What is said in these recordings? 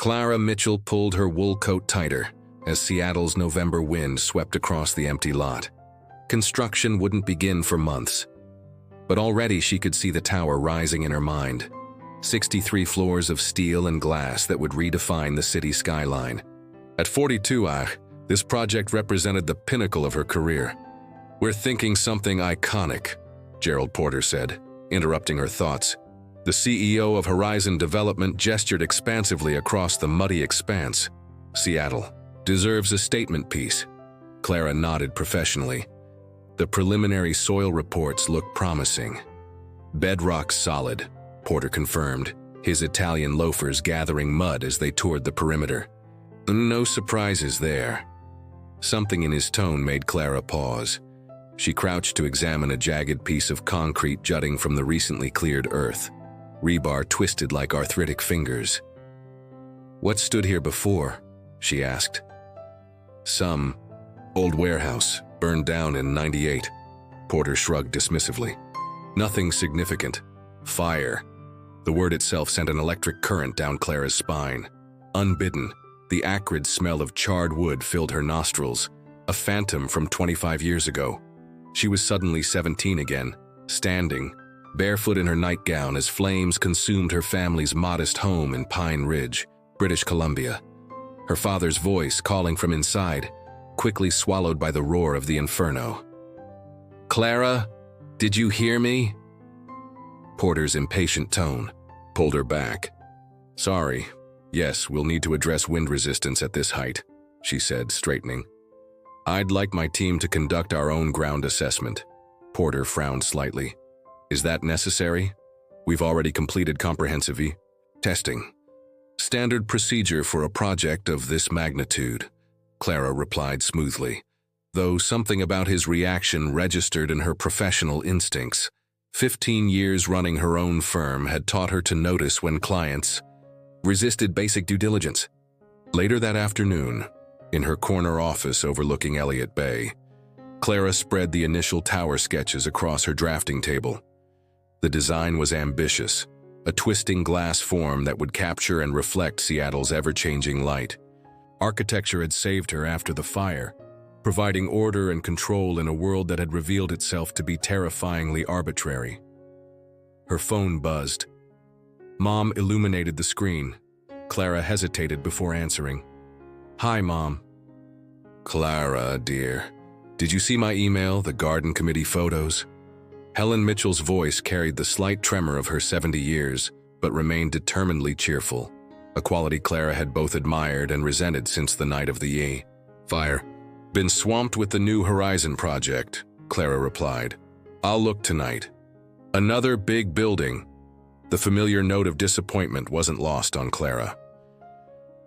Clara Mitchell pulled her wool coat tighter as Seattle's November wind swept across the empty lot. Construction wouldn't begin for months, but already she could see the tower rising in her mind. 63 floors of steel and glass that would redefine the city skyline. At 42, this project represented the pinnacle of her career. "We're thinking something iconic," Gerald Porter said, interrupting her thoughts. The CEO of Horizon Development gestured expansively across the muddy expanse. "Seattle deserves a statement piece." Clara nodded professionally. The preliminary soil reports looked promising. "Bedrock solid," Porter confirmed, his Italian loafers gathering mud as they toured the perimeter. No surprises there. Something in his tone made Clara pause. She crouched to examine a jagged piece of concrete jutting from the recently cleared earth. Rebar twisted like arthritic fingers. "What stood here before?" she asked. "Some old warehouse, burned down in '98. Porter shrugged dismissively. "Nothing significant. Fire." The word itself sent an electric current down Clara's spine. Unbidden, the acrid smell of charred wood filled her nostrils, a phantom from 25 years ago. She was suddenly 17 again, standing, barefoot in her nightgown as flames consumed her family's modest home in Pine Ridge, British Columbia. Her father's voice calling from inside, quickly swallowed by the roar of the inferno. "Clara, did you hear me?" Porter's impatient tone pulled her back. "Sorry. Yes, we'll need to address wind resistance at this height," she said, straightening. "I'd like my team to conduct our own ground assessment." Porter frowned slightly. "Is that necessary? We've already completed comprehensive testing." "Standard procedure for a project of this magnitude," Clara replied smoothly, though something about his reaction registered in her professional instincts. 15 years running her own firm had taught her to notice when clients resisted basic due diligence. Later that afternoon, in her corner office overlooking Elliott Bay, Clara spread the initial tower sketches across her drafting table. The design was ambitious, a twisting glass form that would capture and reflect Seattle's ever-changing light. Architecture had saved her after the fire, providing order and control in a world that had revealed itself to be terrifyingly arbitrary. Her phone buzzed. Mom illuminated the screen. Clara hesitated before answering. "Hi, Mom." "Clara, dear, did you see my email, the garden committee photos?" Helen Mitchell's voice carried the slight tremor of her 70 years, but remained determinedly cheerful, a quality Clara had both admired and resented since the night of the fire. "Been swamped with the New Horizon project," Clara replied. "I'll look tonight." Another big building. The familiar note of disappointment wasn't lost on Clara.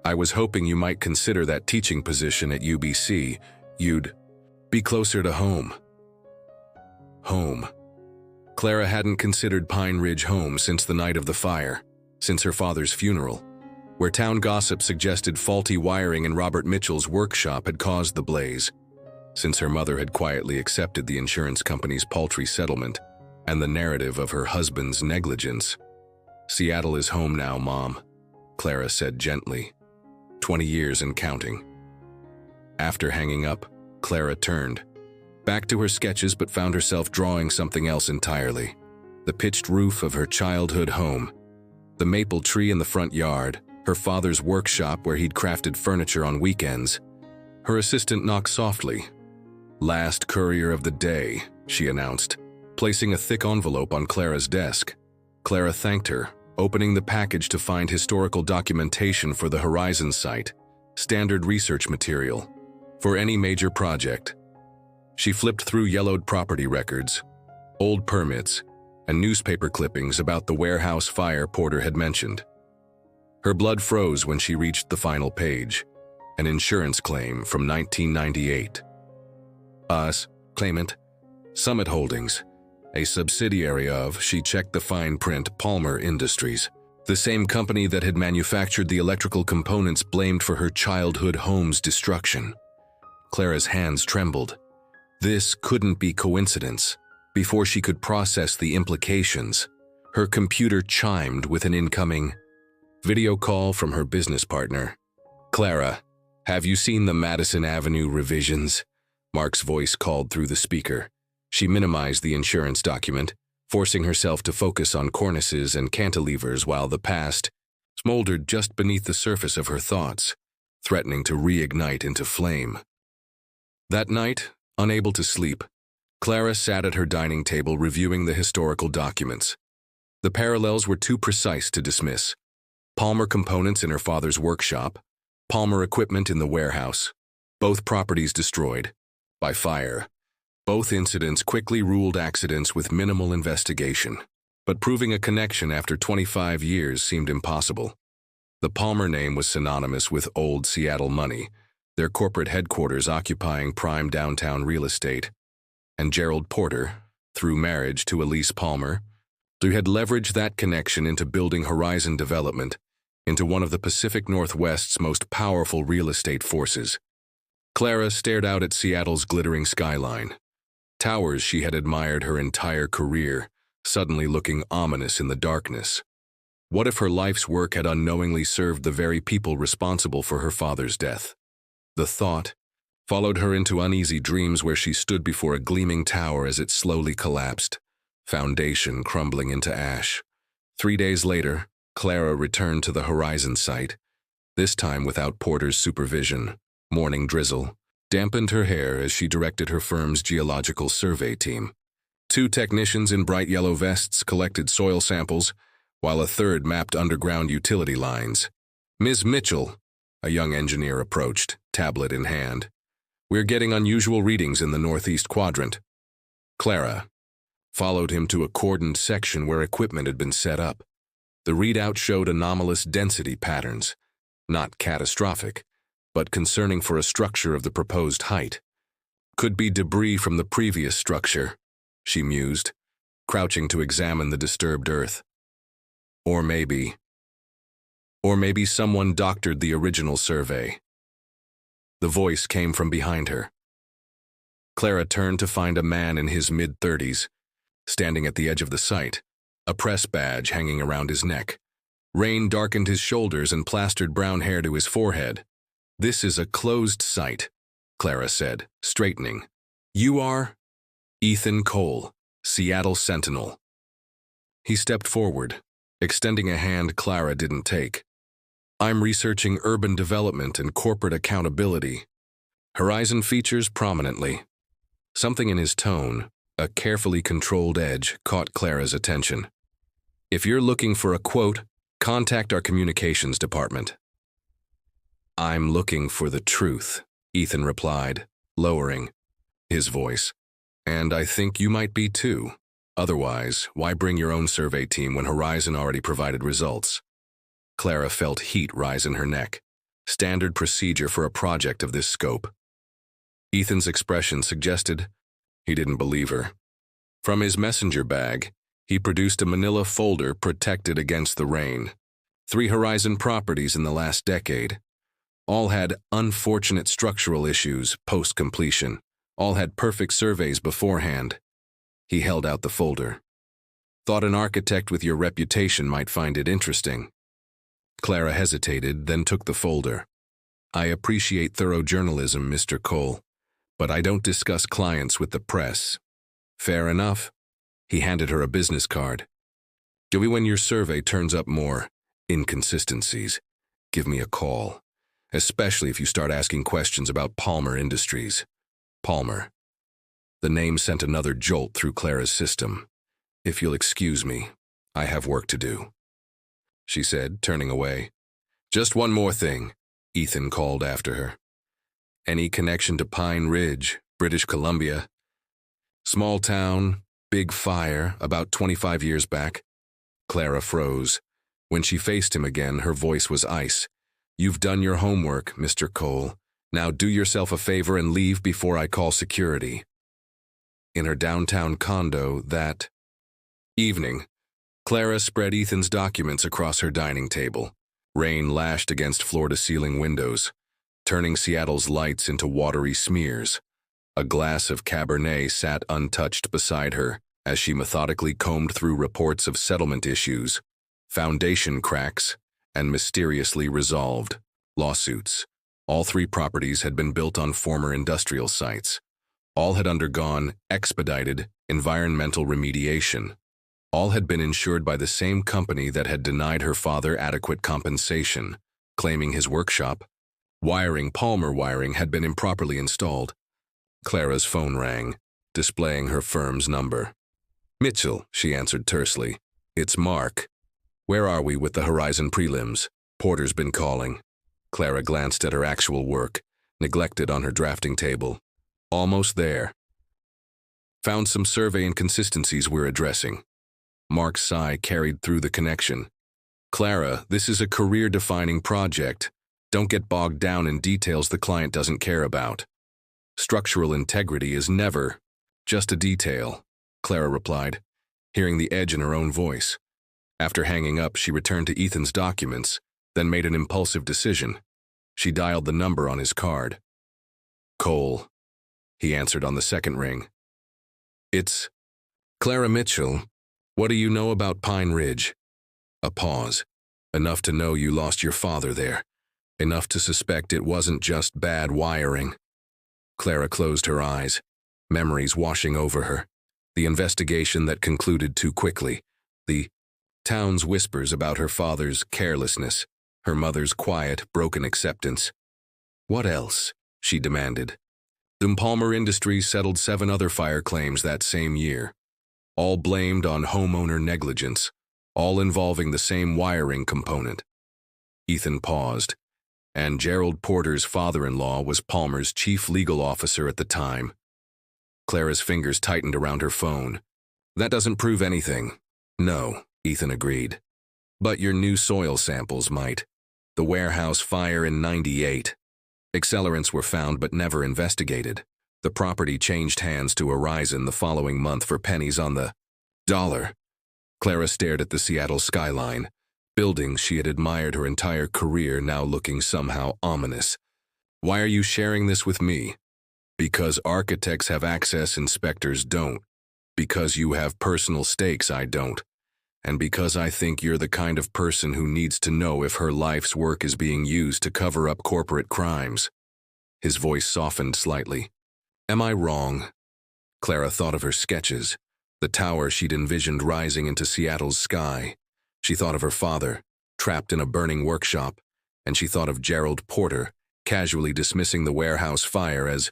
"I was hoping you might consider that teaching position at UBC. You'd be closer to home." Home. Clara hadn't considered Pine Ridge home since the night of the fire, since her father's funeral, where town gossip suggested faulty wiring in Robert Mitchell's workshop had caused the blaze, since her mother had quietly accepted the insurance company's paltry settlement and the narrative of her husband's negligence. "Seattle is home now, Mom," Clara said gently. 20 years and counting. After hanging up, Clara turned back to her sketches but found herself drawing something else entirely. The pitched roof of her childhood home, the maple tree in the front yard, her father's workshop where he'd crafted furniture on weekends. Her assistant knocked softly. "Last courier of the day," she announced, placing a thick envelope on Clara's desk. Clara thanked her, opening the package to find historical documentation for the Horizon site, standard research material for any major project. She flipped through yellowed property records, old permits, and newspaper clippings about the warehouse fire Porter had mentioned. Her blood froze when she reached the final page, an insurance claim from 1998. Claimant, Summit Holdings, a subsidiary of, she checked the fine print, Palmer Industries, the same company that had manufactured the electrical components blamed for her childhood home's destruction. Clara's hands trembled. This couldn't be coincidence. Before she could process the implications, her computer chimed with an incoming Video call from her business partner. "Clara, have you seen the Madison Avenue revisions?" Mark's voice called through the speaker. She minimized the insurance document, forcing herself to focus on cornices and cantilevers while the past smoldered just beneath the surface of her thoughts, threatening to reignite into flame. That night, unable to sleep, Clara sat at her dining table reviewing the historical documents. The parallels were too precise to dismiss. Palmer components in her father's workshop, Palmer equipment in the warehouse, both properties destroyed by fire. Both incidents quickly ruled accidents with minimal investigation, but proving a connection after 25 years seemed impossible. The Palmer name was synonymous with old Seattle money, their corporate headquarters occupying prime downtown real estate. And Gerald Porter, through marriage to Elise Palmer, who had leveraged that connection into building Horizon Development into one of the Pacific Northwest's most powerful real estate forces. Clara stared out at Seattle's glittering skyline. Towers she had admired her entire career, suddenly looking ominous in the darkness. What if her life's work had unknowingly served the very people responsible for her father's death? The thought followed her into uneasy dreams where she stood before a gleaming tower as it slowly collapsed, foundation crumbling into ash. 3 days later, Clara returned to the Horizon site, this time without Porter's supervision. Morning drizzle dampened her hair as she directed her firm's geological survey team. 2 technicians in bright yellow vests collected soil samples, while a third mapped underground utility lines. "Ms. Mitchell," a young engineer approached, tablet in hand. "We're getting unusual readings in the northeast quadrant." Clara followed him to a cordoned section where equipment had been set up. The readout showed anomalous density patterns, not catastrophic, but concerning for a structure of the proposed height. "Could be debris from the previous structure," she mused, crouching to examine the disturbed earth. Or maybe someone doctored the original survey. The voice came from behind her. Clara turned to find a man in his mid-30s, standing at the edge of the site, a press badge hanging around his neck. Rain darkened his shoulders and plastered brown hair to his forehead. "This is a closed site," Clara said, straightening. "You are?" "Ethan Cole, Seattle Sentinel." He stepped forward, extending a hand Clara didn't take. "I'm researching urban development and corporate accountability." Horizon features prominently. Something in his tone, a carefully controlled edge, caught Clara's attention. "If you're looking for a quote, contact our communications department." "I'm looking for the truth," Ethan replied, lowering his voice. "And I think you might be too. Otherwise, why bring your own survey team when Horizon already provided results?" Clara felt heat rise in her neck. Standard procedure for a project of this scope. Ethan's expression suggested he didn't believe her. From his messenger bag, he produced a manila folder protected against the rain. 3 Horizon properties in the last decade. All had unfortunate structural issues post-completion. All had perfect surveys beforehand. He held out the folder. "Thought an architect with your reputation might find it interesting." Clara hesitated, then took the folder. "I appreciate thorough journalism, Mr. Cole, but I don't discuss clients with the press." "Fair enough." He handed her a business card. "Give me when your survey turns up more inconsistencies. Give me a call, especially if you start asking questions about Palmer Industries." Palmer. The name sent another jolt through Clara's system. "If you'll excuse me, I have work to do," she said, turning away. "Just one more thing," Ethan called after her. "Any connection to Pine Ridge, British Columbia?" "Small town, big fire, about 25 years back." Clara froze. When she faced him again, her voice was ice. "You've done your homework, Mr. Cole. Now do yourself a favor and leave before I call security." In her downtown condo that evening, Clara spread Ethan's documents across her dining table. Rain lashed against floor-to-ceiling windows, turning Seattle's lights into watery smears. A glass of Cabernet sat untouched beside her as she methodically combed through reports of settlement issues, foundation cracks, and mysteriously resolved. Lawsuits. All 3 properties had been built on former industrial sites. All had undergone expedited environmental remediation. All had been insured by the same company that had denied her father adequate compensation, claiming his workshop, Palmer wiring, had been improperly installed. Clara's phone rang, displaying her firm's number. "Mitchell," she answered tersely. "It's Mark. Where are we with the Horizon prelims? Porter's been calling." Clara glanced at her actual work, neglected on her drafting table. "Almost there. Found some survey inconsistencies we're addressing." Mark's sigh carried through the connection. "Clara, this is a career-defining project. Don't get bogged down in details the client doesn't care about. Structural integrity is never just a detail," Clara replied, hearing the edge in her own voice. After hanging up, she returned to Ethan's documents, then made an impulsive decision. She dialed the number on his card. "Cole," he answered on the second ring. "It's Clara Mitchell. What do you know about Pine Ridge?" A pause. "Enough to know you lost your father there. Enough to suspect it wasn't just bad wiring." Clara closed her eyes, memories washing over her. The investigation that concluded too quickly. The town's whispers about her father's carelessness. Her mother's quiet, broken acceptance. "What else?" she demanded. Palmer Industries settled 7 other fire claims that same year, all blamed on homeowner negligence, all involving the same wiring component. Ethan paused, and Gerald Porter's father-in-law was Palmer's chief legal officer at the time. Clara's fingers tightened around her phone. "That doesn't prove anything." "No," Ethan agreed. "But your new soil samples might. The warehouse fire in '98. Accelerants were found but never investigated. The property changed hands to Horizon the following month for pennies on the dollar." Clara stared at the Seattle skyline, buildings she had admired her entire career now looking somehow ominous. "Why are you sharing this with me?" "Because architects have access inspectors don't. Because you have personal stakes I don't. And because I think you're the kind of person who needs to know if her life's work is being used to cover up corporate crimes." His voice softened slightly. "Am I wrong?" Clara thought of her sketches, the tower she'd envisioned rising into Seattle's sky. She thought of her father, trapped in a burning workshop, and she thought of Gerald Porter, casually dismissing the warehouse fire as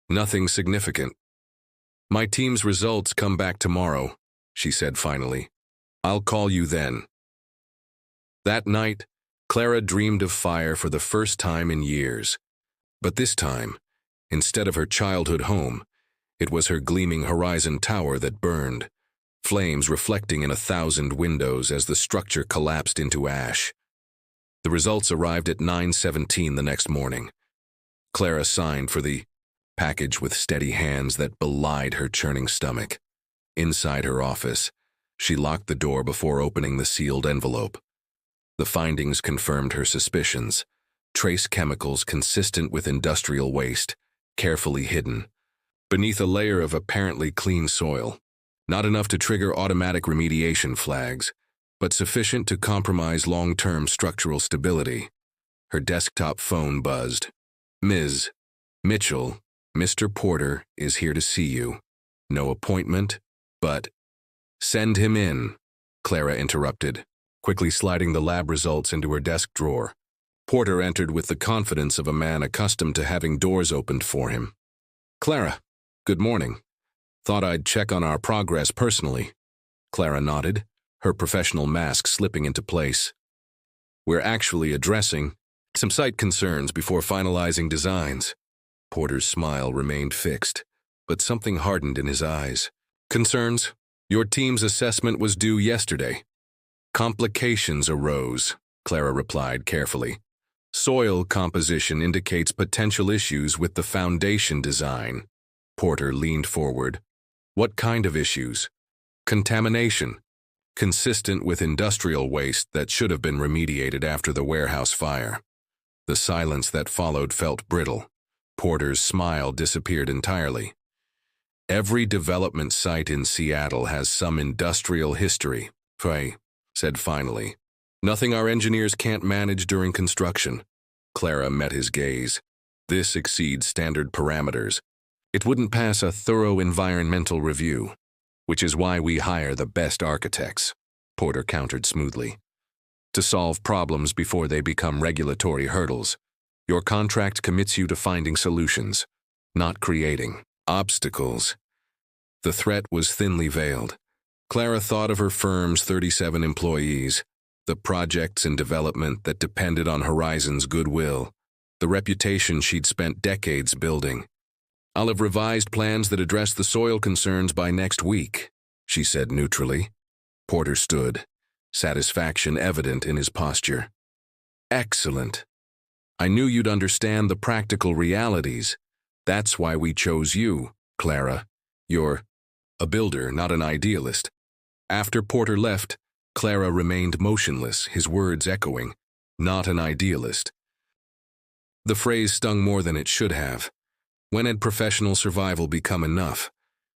nothing significant. "My team's results come back tomorrow," she said finally. "I'll call you then." That night, Clara dreamed of fire for the first time in years. But this time, instead of her childhood home, it was her gleaming Horizon tower that burned, flames reflecting in 1,000 windows as the structure collapsed into ash. The results arrived at 9:17 the next morning. Clara signed for the package with steady hands that belied her churning stomach. Inside her office, she locked the door before opening the sealed envelope. The findings confirmed her suspicions. Trace chemicals consistent with industrial waste, carefully hidden, beneath a layer of apparently clean soil. Not enough to trigger automatic remediation flags, but sufficient to compromise long-term structural stability. Her desktop phone buzzed. "Ms. Mitchell, Mr. Porter is here to see you. No appointment, but—" "Send him in," Clara interrupted, quickly sliding the lab results into her desk drawer. Porter entered with the confidence of a man accustomed to having doors opened for him. "Clara, good morning. Thought I'd check on our progress personally." Clara nodded, her professional mask slipping into place. "We're actually addressing some site concerns before finalizing designs." Porter's smile remained fixed, but something hardened in his eyes. "Concerns? Your team's assessment was due yesterday." "Complications arose," Clara replied carefully. "Soil composition indicates potential issues with the foundation design." Porter leaned forward. "What kind of issues?" "Contamination, consistent with industrial waste that should have been remediated after the warehouse fire." The silence that followed felt brittle. Porter's smile disappeared entirely. "Every development site in Seattle has some industrial history," Frey said finally. Nothing our engineers can't manage during construction. Clara met his gaze. This exceeds standard parameters. It wouldn't pass a thorough environmental review, which is why we hire the best architects, Porter countered smoothly. To solve problems before they become regulatory hurdles. Your contract commits you to finding solutions, not creating obstacles. The threat was thinly veiled. Clara thought of her firm's 37 employees, the projects in development that depended on Horizon's goodwill, the reputation she'd spent decades building. I'll have revised plans that address the soil concerns by next week, she said neutrally. Porter stood, satisfaction evident in his posture. Excellent. I knew you'd understand the practical realities. That's why we chose you, Clara. You're a builder, not an idealist. After Porter left, Clara remained motionless, his words echoing, not an idealist. The phrase stung more than it should have. When had professional survival become enough?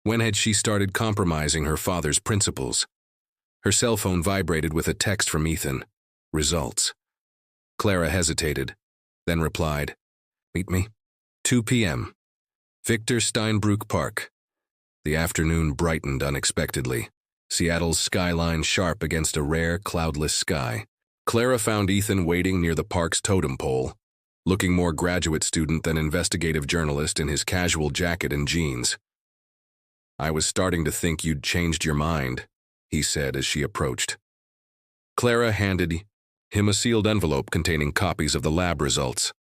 When had she started compromising her father's principles? Her cell phone vibrated with a text from Ethan. Results. Clara hesitated, then replied, Meet me. 2 p.m. Victor Steinbruch Park. The afternoon brightened unexpectedly, Seattle's skyline sharp against a rare, cloudless sky. Clara found Ethan waiting near the park's totem pole, looking more graduate student than investigative journalist in his casual jacket and jeans. I was starting to think you'd changed your mind, he said as she approached. Clara handed him a sealed envelope containing copies of the lab results.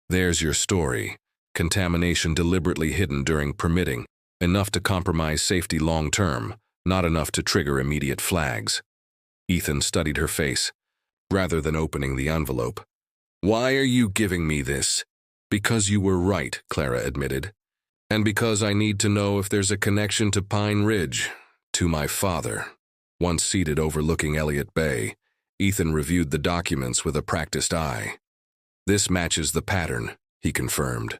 There's your story. Contamination deliberately hidden during permitting, enough to compromise safety long-term, not enough to trigger immediate flags. Ethan studied her face, rather than opening the envelope. Why are you giving me this? Because you were right, Clara admitted. And because I need to know if there's a connection to Pine Ridge, to my father. Once seated overlooking Elliott Bay, Ethan reviewed the documents with a practiced eye. This matches the pattern, he confirmed.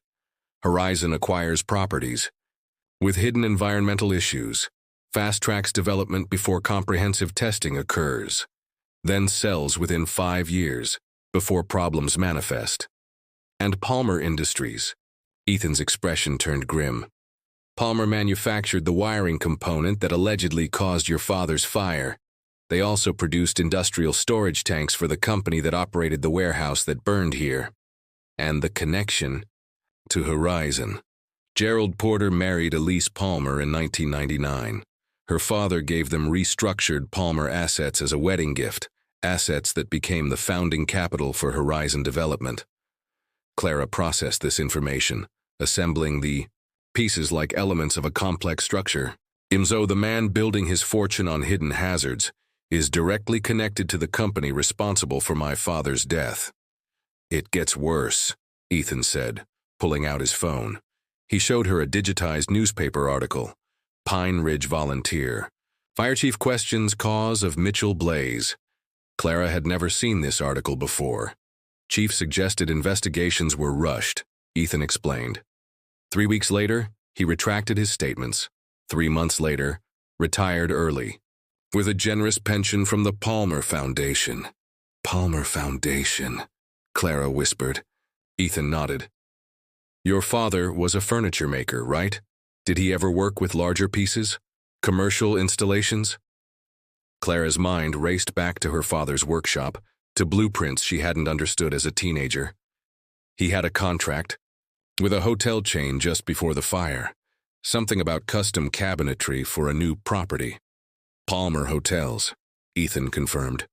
Horizon acquires properties with hidden environmental issues, fast-tracks development before comprehensive testing occurs, then sells within 5 years before problems manifest. And Palmer Industries. Ethan's expression turned grim. Palmer manufactured the wiring component that allegedly caused your father's fire. They also produced industrial storage tanks for the company that operated the warehouse that burned here. And the connection to Horizon. Gerald Porter married Elise Palmer in 1999. Her father gave them restructured Palmer assets as a wedding gift, assets that became the founding capital for Horizon development. Clara processed this information, assembling the pieces like elements of a complex structure. Imzo, the man building his fortune on hidden hazards, is directly connected to the company responsible for my father's death. It gets worse, Ethan said, pulling out his phone. He showed her a digitized newspaper article. Pine Ridge Volunteer. Fire Chief questions cause of Mitchell blaze. Clara had never seen this article before. Chief suggested investigations were rushed, Ethan explained. 3 weeks later, he retracted his statements. 3 months later, retired early, with a generous pension from the Palmer Foundation. Palmer Foundation, Clara whispered. Ethan nodded. Your father was a furniture maker, right? Did he ever work with larger pieces? Commercial installations? Clara's mind raced back to her father's workshop, to blueprints she hadn't understood as a teenager. He had a contract with a hotel chain just before the fire. Something about custom cabinetry for a new property. Palmer Hotels, Ethan confirmed.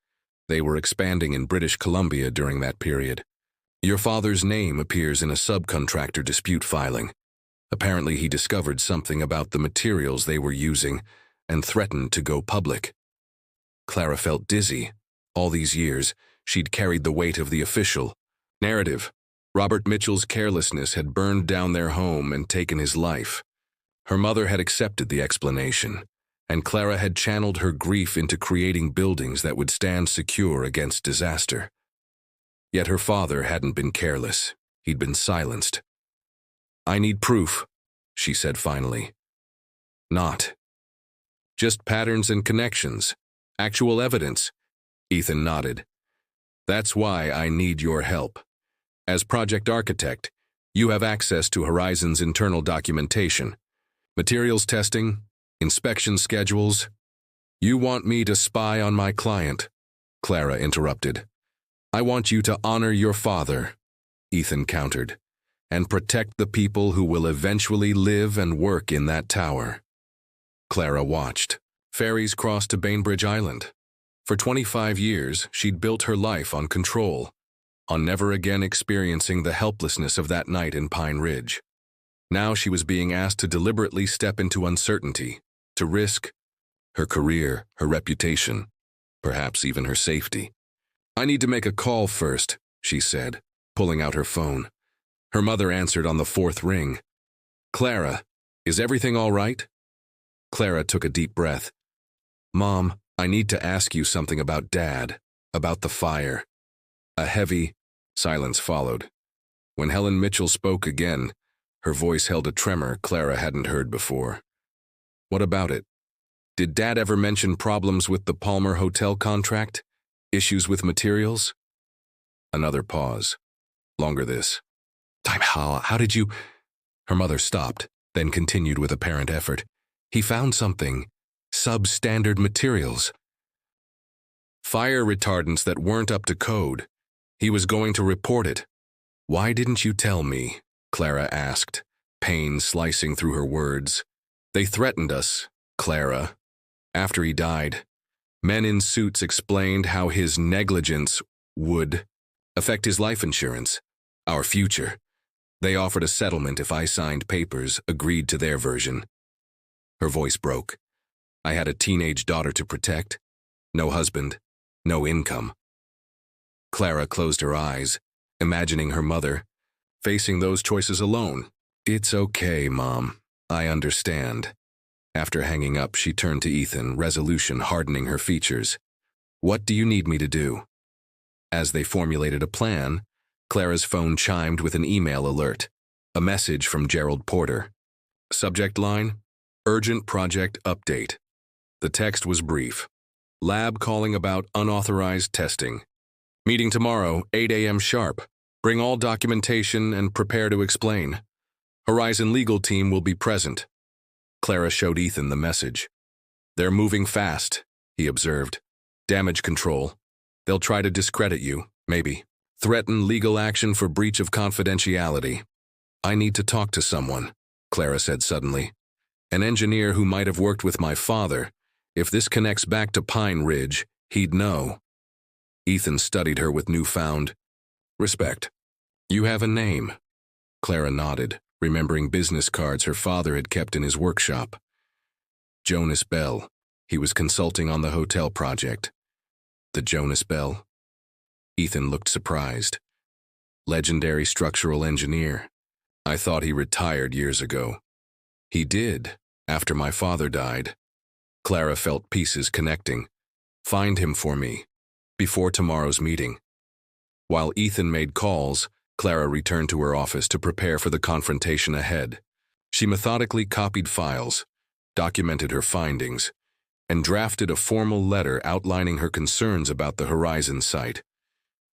They were expanding in British Columbia during that period. Your father's name appears in a subcontractor dispute filing. Apparently he discovered something about the materials they were using and threatened to go public. Clara felt dizzy. All these years, she'd carried the weight of the official narrative. Robert Mitchell's carelessness had burned down their home and taken his life. Her mother had accepted the explanation, and Clara had channeled her grief into creating buildings that would stand secure against disaster. Yet her father hadn't been careless. He'd been silenced. I need proof, she said finally. Not just patterns and connections. Actual evidence. Ethan nodded. That's why I need your help. As project architect, you have access to Horizon's internal documentation, materials testing, inspection schedules. You want me to spy on my client, Clara interrupted. I want you to honor your father, Ethan countered, and protect the people who will eventually live and work in that tower. Clara watched. Ferries crossed to Bainbridge Island. For 25 years, she'd built her life on control, on never again experiencing the helplessness of that night in Pine Ridge. Now she was being asked to deliberately step into uncertainty, to risk her career, her reputation, perhaps even her safety. I need to make a call first, she said, pulling out her phone. Her mother answered on the fourth ring. Clara, is everything all right? Clara took a deep breath. Mom, I need to ask you something about Dad, about the fire. A heavy silence followed. When Helen Mitchell spoke again, her voice held a tremor Clara hadn't heard before. What about it? Did Dad ever mention problems with the Palmer Hotel contract? Issues with materials? Another pause. Longer this. How did you... Her mother stopped, then continued with apparent effort. He found something. Substandard materials. Fire retardants that weren't up to code. He was going to report it. Why didn't you tell me? Clara asked, pain slicing through her words. They threatened us, Clara. After he died, men in suits explained how his negligence would affect his life insurance, our future. They offered a settlement if I signed papers, agreed to their version. Her voice broke. I had a teenage daughter to protect. No husband, no income. Clara closed her eyes, imagining her mother, facing those choices alone. It's okay, Mom. I understand. After hanging up, she turned to Ethan, resolution hardening her features. What do you need me to do? As they formulated a plan, Clara's phone chimed with an email alert, a message from Gerald Porter. Subject line, Urgent Project Update. The text was brief. Lab calling about unauthorized testing. Meeting tomorrow, 8 a.m. sharp. Bring all documentation and prepare to explain. Horizon legal team will be present. Clara showed Ethan the message. They're moving fast, he observed. Damage control. They'll try to discredit you, maybe. Threaten legal action for breach of confidentiality. I need to talk to someone, Clara said suddenly. An engineer who might have worked with my father. If this connects back to Pine Ridge, he'd know. Ethan studied her with newfound respect. You have a name. Clara nodded, remembering business cards her father had kept in his workshop. Jonas Bell. He was consulting on the hotel project. The Jonas Bell? Ethan looked surprised. Legendary structural engineer. I thought he retired years ago. He did, after my father died. Clara felt pieces connecting. Find him for me, before tomorrow's meeting. While Ethan made calls, Clara returned to her office to prepare for the confrontation ahead. She methodically copied files, documented her findings, and drafted a formal letter outlining her concerns about the Horizon site,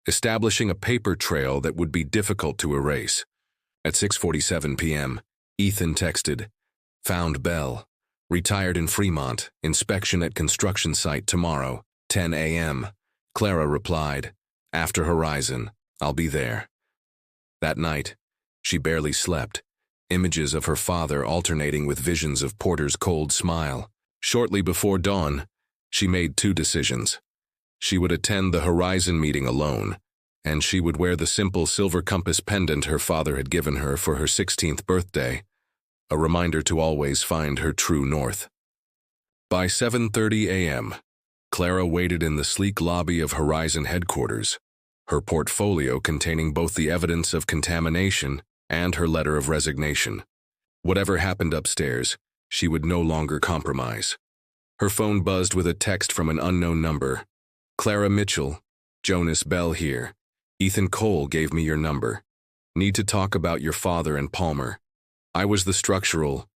establishing a paper trail that would be difficult to erase. At 6:47 p.m., Ethan texted, Found Bell. Retired in Fremont. Inspection at construction site tomorrow, 10 a.m. Clara replied, After Horizon, I'll be there. That night, she barely slept, images of her father alternating with visions of Porter's cold smile. Shortly before dawn, she made two decisions. She would attend the Horizon meeting alone, and she would wear the simple silver compass pendant her father had given her for her 16th birthday, a reminder to always find her true north. By 7:30 a.m., Clara waited in the sleek lobby of Horizon headquarters, her portfolio containing both the evidence of contamination and her letter of resignation. Whatever happened upstairs, she would no longer compromise. Her phone buzzed with a text from an unknown number. Clara Mitchell, Jonas Bell here. Ethan Cole gave me your number. Need to talk about your father and Palmer. I was the structural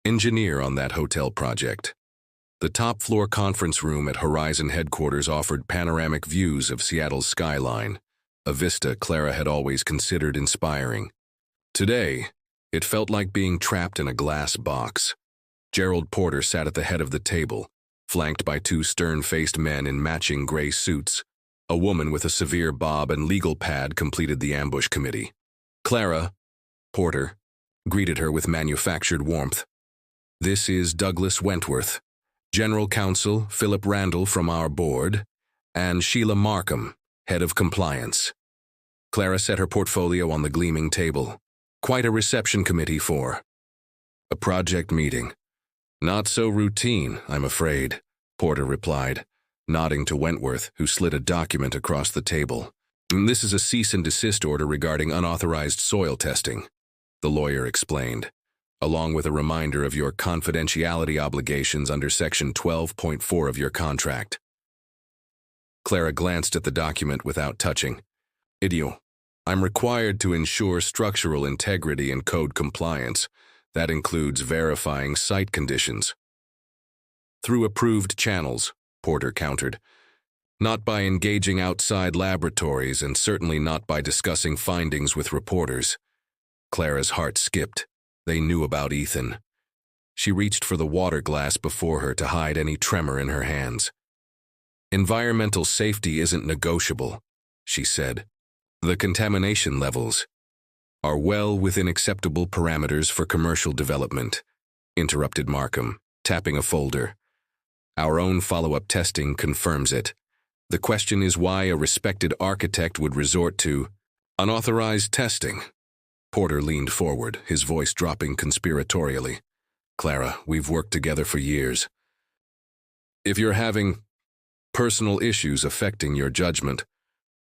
engineer on that hotel project. The top-floor conference room at Horizon headquarters offered panoramic views of Seattle's skyline, a vista Clara had always considered inspiring. Today, it felt like being trapped in a glass box. Gerald Porter sat at the head of the table, flanked by two stern-faced men in matching gray suits. A woman with a severe bob and legal pad completed the ambush committee. Clara, Porter, greeted her with manufactured warmth. "This is Douglas Wentworth, General Counsel Philip Randall from our board, and Sheila Markham, Head of Compliance." Clara set her portfolio on the gleaming table. "Quite a reception committee for a project meeting." "Not so routine, I'm afraid," Porter replied, nodding to Wentworth, who slid a document across the table. "This is a cease and desist order regarding unauthorized soil testing," the lawyer explained, "along with a reminder of your confidentiality obligations under Section 12.4 of your contract." Clara glanced at the document without touching. "Idio, I'm required to ensure structural integrity and code compliance. That includes verifying site conditions." "Through approved channels," Porter countered. "Not by engaging outside laboratories and certainly not by discussing findings with reporters." Clara's heart skipped. They knew about Ethan. She reached for the water glass before her to hide any tremor in her hands. "Environmental safety isn't negotiable," she said. "The contamination levels are well within acceptable parameters for commercial development," interrupted Markham, tapping a folder. "Our own follow-up testing confirms it. The question is why a respected architect would resort to unauthorized testing." Porter leaned forward, his voice dropping conspiratorially. "Clara, we've worked together for years. If you're having personal issues affecting your judgment,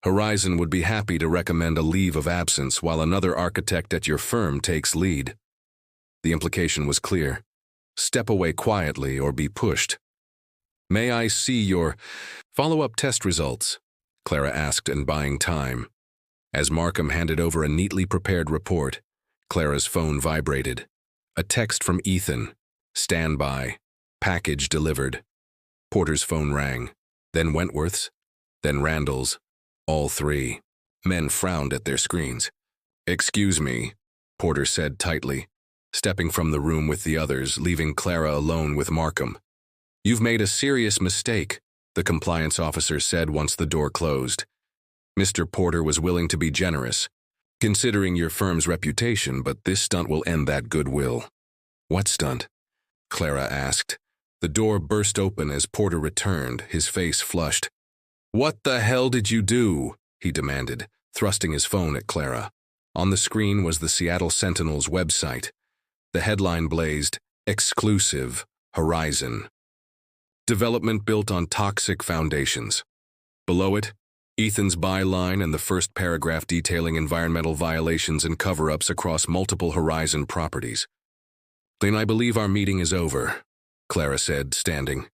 Horizon would be happy to recommend a leave of absence while another architect at your firm takes lead." The implication was clear. Step away quietly or be pushed. "May I see your follow-up test results?" Clara asked, and buying time. As Markham handed over a neatly prepared report, Clara's phone vibrated. A text from Ethan. "Stand by. Package delivered." Porter's phone rang, then Wentworth's, then Randall's. All three. Men frowned at their screens. "Excuse me," Porter said tightly, stepping from the room with the others, leaving Clara alone with Markham. "You've made a serious mistake," the compliance officer said once the door closed. "Mr. Porter was willing to be generous, considering your firm's reputation, but this stunt will end that goodwill." "What stunt?" Clara asked. The door burst open as Porter returned, his face flushed. "What the hell did you do?" he demanded, thrusting his phone at Clara. On the screen was the Seattle Sentinel's website. The headline blazed, "Exclusive, Horizon. Development built on toxic foundations." Below it, Ethan's byline and the first paragraph detailing environmental violations and cover-ups across multiple Horizon properties. "Then I believe our meeting is over," Clara said, standing.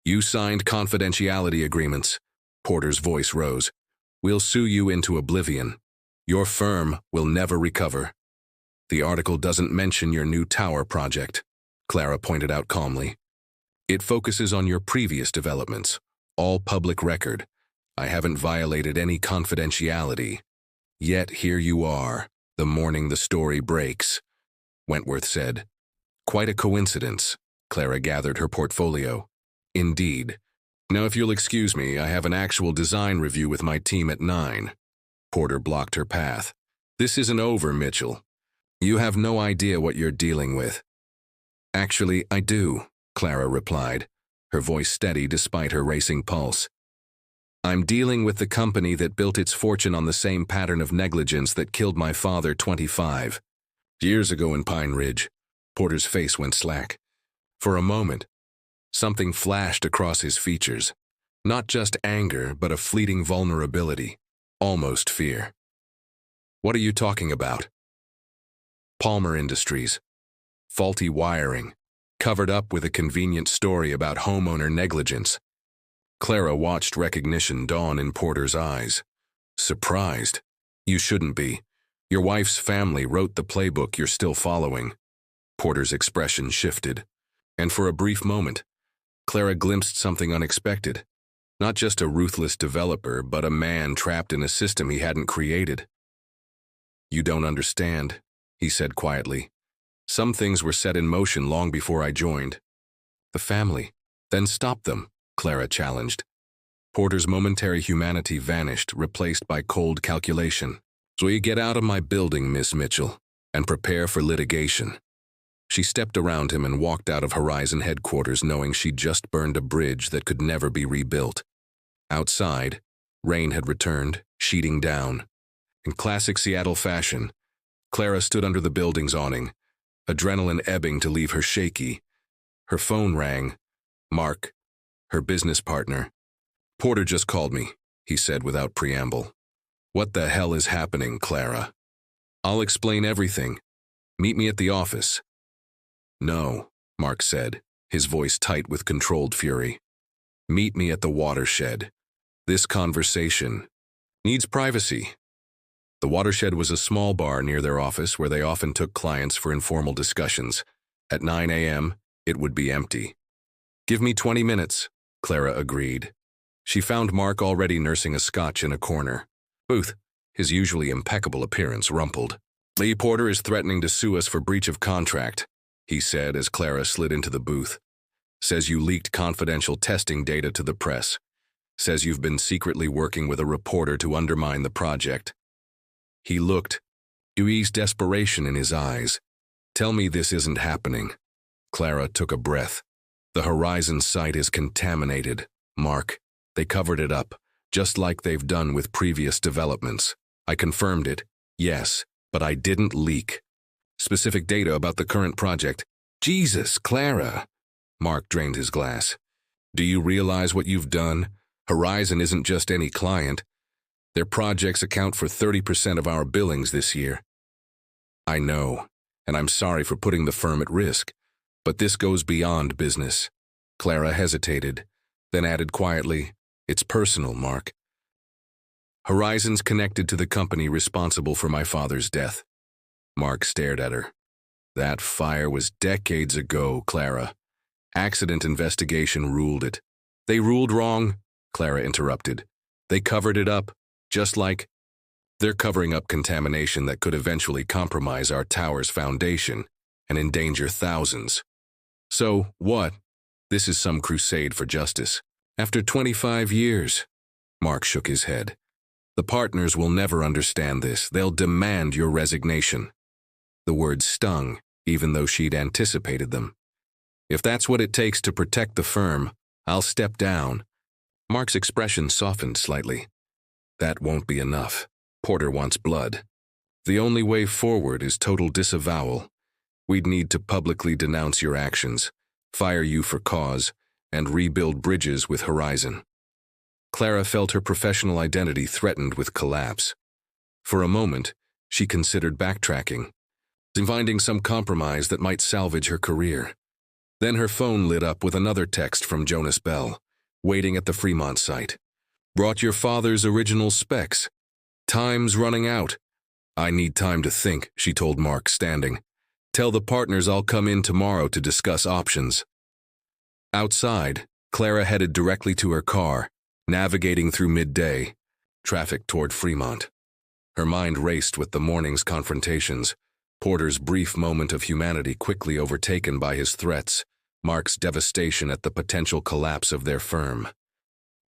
"You signed confidentiality agreements." Porter's voice rose. "We'll sue you into oblivion. Your firm will never recover." "The article doesn't mention your new tower project," Clara pointed out calmly. "It focuses on your previous developments, all public record. I haven't violated any confidentiality. Yet here you are, the morning the story breaks," Wentworth said. "Quite a coincidence." Clara gathered her portfolio. "Indeed. Now, if you'll excuse me, I have an actual design review with my team at 9. Porter blocked her path. "This isn't over, Mitchell. You have no idea what you're dealing with." "Actually, I do," Clara replied, her voice steady despite her racing pulse. "I'm dealing with the company that built its fortune on the same pattern of negligence that killed my father 25 years ago in Pine Ridge." Porter's face went slack. For a moment, something flashed across his features. Not just anger, but a fleeting vulnerability, almost fear. "What are you talking about?" "Palmer Industries. Faulty wiring, covered up with a convenient story about homeowner negligence." Clara watched recognition dawn in Porter's eyes. "Surprised? You shouldn't be. Your wife's family wrote the playbook you're still following." Porter's expression shifted, and for a brief moment, Clara glimpsed something unexpected. Not just a ruthless developer, but a man trapped in a system he hadn't created. "You don't understand," he said quietly. "Some things were set in motion long before I joined." "The family. Then stop them," Clara challenged. Porter's momentary humanity vanished, replaced by cold calculation. "So you get out of my building, Miss Mitchell, and prepare for litigation." She stepped around him and walked out of Horizon headquarters knowing she'd just burned a bridge that could never be rebuilt. Outside, rain had returned, sheeting down. In classic Seattle fashion, Clara stood under the building's awning, adrenaline ebbing to leave her shaky. Her phone rang. Mark, her business partner. "Porter just called me," he said without preamble. "What the hell is happening, Clara?" "I'll explain everything. Meet me at the office." "No," Mark said, his voice tight with controlled fury. "Meet me at the watershed. This conversation needs privacy." The watershed was a small bar near their office where they often took clients for informal discussions. At 9 a.m., it would be empty. "Give me 20 minutes, Clara agreed. She found Mark already nursing a scotch in a corner. Booth, his usually impeccable appearance, rumpled. "Lee Porter is threatening to sue us for breach of contract," he said as Clara slid into the booth. "Says you leaked confidential testing data to the press. Says you've been secretly working with a reporter to undermine the project." He looked, Dewey's desperation in his eyes. "Tell me this isn't happening." Clara took a breath. "The Horizon site is contaminated, Mark. They covered it up, just like they've done with previous developments. I confirmed it, yes, but I didn't leak specific data about the current project." "Jesus, Clara." Mark drained his glass. "Do you realize what you've done? Horizon isn't just any client. Their projects account for 30% of our billings this year." "I know, and I'm sorry for putting the firm at risk, but this goes beyond business." Clara hesitated, then added quietly, "It's personal, Mark. Horizon's connected to the company responsible for my father's death." Mark stared at her. "That fire was decades ago, Clara. Accident investigation ruled it." "They ruled wrong," Clara interrupted. "They covered it up, just like they're covering up contamination that could eventually compromise our tower's foundation and endanger thousands. So, what? This is some crusade for justice. After 25 years, Mark shook his head. "The partners will never understand this. They'll demand your resignation." The words stung, even though she'd anticipated them. "If that's what it takes to protect the firm, I'll step down." Mark's expression softened slightly. "That won't be enough. Porter wants blood. The only way forward is total disavowal. We'd need to publicly denounce your actions, fire you for cause, and rebuild bridges with Horizon." Clara felt her professional identity threatened with collapse. For a moment, she considered backtracking, finding some compromise that might salvage her career. Then her phone lit up with another text from Jonas Bell, waiting at the Fremont site. "Brought your father's original specs. Time's running out." "I need time to think," she told Mark, standing. "Tell the partners I'll come in tomorrow to discuss options." Outside, Clara headed directly to her car, navigating through midday traffic toward Fremont. Her mind raced with the morning's confrontations, Porter's brief moment of humanity quickly overtaken by his threats, Mark's devastation at the potential collapse of their firm.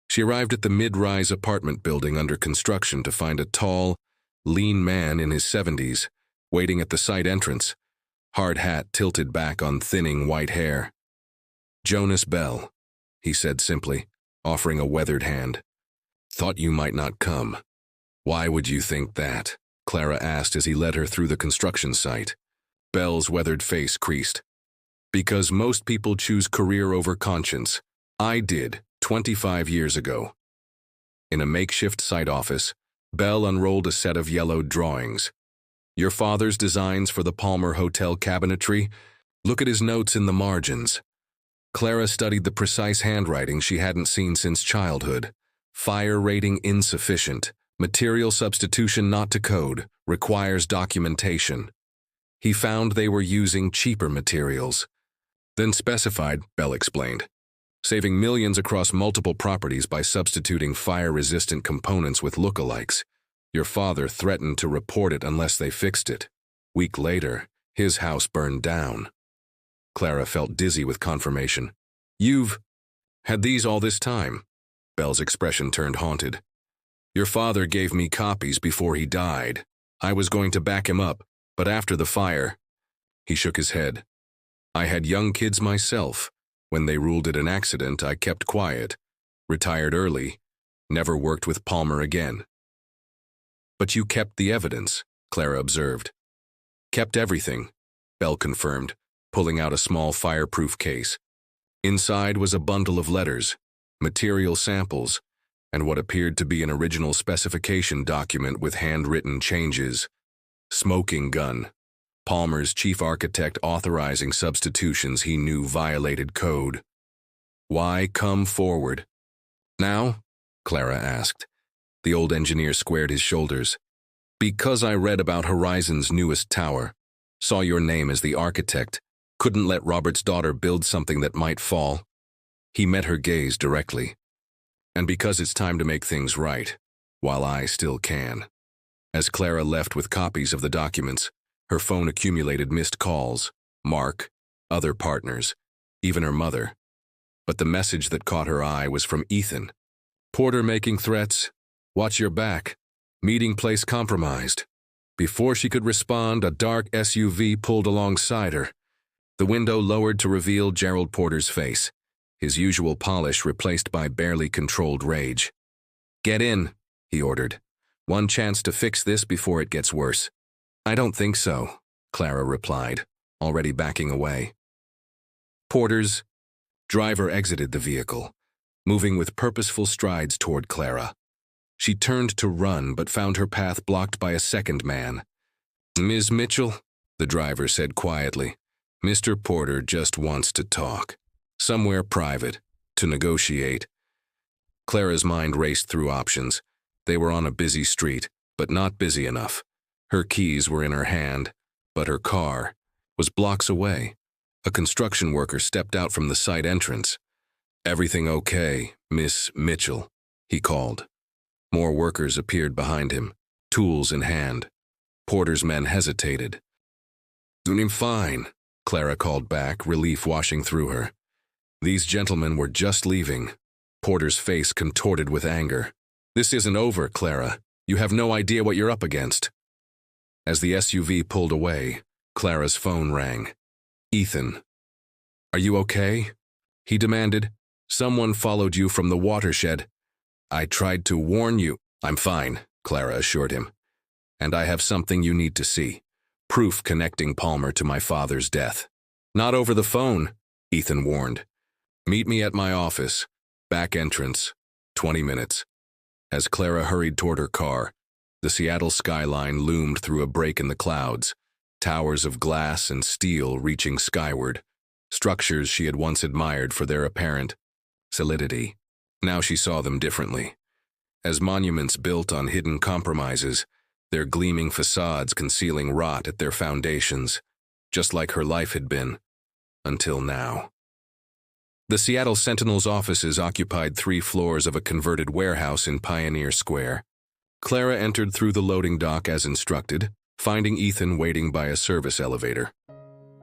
She arrived at the mid-rise apartment building under construction to find a tall, lean man in his 70s, waiting at the site entrance, hard hat tilted back on thinning white hair. "Jonas Bell," he said simply, offering a weathered hand. "Thought you might not come." "Why would you think that?" Clara asked as he led her through the construction site. Bell's weathered face creased. "Because most people choose career over conscience. I did, 25 years ago." In a makeshift site office, Bell unrolled a set of yellowed drawings. "Your father's designs for the Palmer Hotel cabinetry? Look at his notes in the margins." Clara studied the precise handwriting she hadn't seen since childhood. Fire rating insufficient. Material substitution not to code. Requires documentation. He found they were using cheaper materials. "Then specified," Bell explained. saving millions across multiple properties by substituting fire-resistant components with lookalikes. Your father threatened to report it unless they fixed it. Week later, his house burned down. Clara felt dizzy with confirmation. You've had these all this time? Belle's expression turned haunted. Your father gave me copies before he died. I was going to back him up, but after the fire, he shook his head. I had young kids myself. When they ruled it an accident, I kept quiet, retired early, never worked with Palmer again. But you kept the evidence, Clara observed. Kept everything, Belle confirmed, pulling out a small fireproof case. Inside was a bundle of letters, material samples, and what appeared to be an original specification document with handwritten changes. Smoking gun. Palmer's chief architect authorizing substitutions he knew violated code. Why come forward? Now? Clara asked. The old engineer squared his shoulders. Because I read about Horizon's newest tower, saw your name as the architect, couldn't let Robert's daughter build something that might fall. He met her gaze directly. And because it's time to make things right, while I still can. As Clara left with copies of the documents, her phone accumulated missed calls, Mark, other partners, even her mother. But the message that caught her eye was from Ethan. Porter making threats. Watch your back. Meeting place compromised. Before she could respond, a dark SUV pulled alongside her. The window lowered to reveal Gerald Porter's face, his usual polish replaced by barely controlled rage. Get in, he ordered. One chance to fix this before it gets worse. I don't think so, Clara replied, already backing away. Porter's driver exited the vehicle, moving with purposeful strides toward Clara. She turned to run but found her path blocked by a second man. Ms. Mitchell, the driver said quietly, Mr. Porter just wants to talk. Somewhere private, to negotiate. Clara's mind raced through options. They were on a busy street, but not busy enough. Her keys were in her hand, but her car was blocks away. A construction worker stepped out from the site entrance. Everything okay, Miss Mitchell, he called. More workers appeared behind him, tools in hand. Porter's men hesitated. I'm fine, Clara called back, relief washing through her. These gentlemen were just leaving. Porter's face contorted with anger. This isn't over, Clara. You have no idea what you're up against. As the SUV pulled away, Clara's phone rang. Ethan. Are you okay? He demanded. Someone followed you from the watershed. I tried to warn you. I'm fine, Clara assured him. And I have something you need to see. Proof connecting Palmer to my father's death. Not over the phone, Ethan warned. Meet me at my office. Back entrance. 20 minutes. As Clara hurried toward her car, the Seattle skyline loomed through a break in the clouds, towers of glass and steel reaching skyward, structures she had once admired for their apparent solidity. Now she saw them differently. As monuments built on hidden compromises, their gleaming facades concealing rot at their foundations, just like her life had been, until now. The Seattle Sentinel's offices occupied 3 floors of a converted warehouse in Pioneer Square. Clara entered through the loading dock as instructed, finding Ethan waiting by a service elevator.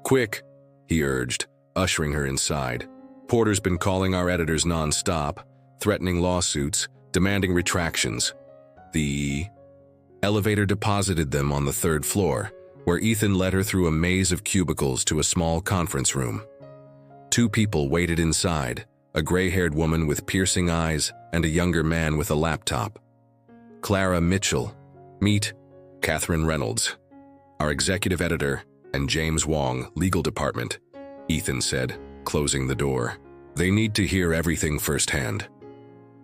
Quick, he urged, ushering her inside. Porter's been calling our editors non-stop, threatening lawsuits, demanding retractions. The elevator deposited them on the 3rd floor, where Ethan led her through a maze of cubicles to a small conference room. 2 people waited inside, a gray-haired woman with piercing eyes and a younger man with a laptop. Clara Mitchell, meet Catherine Reynolds, our executive editor, and James Wong, legal department, Ethan said, closing the door. They need to hear everything firsthand.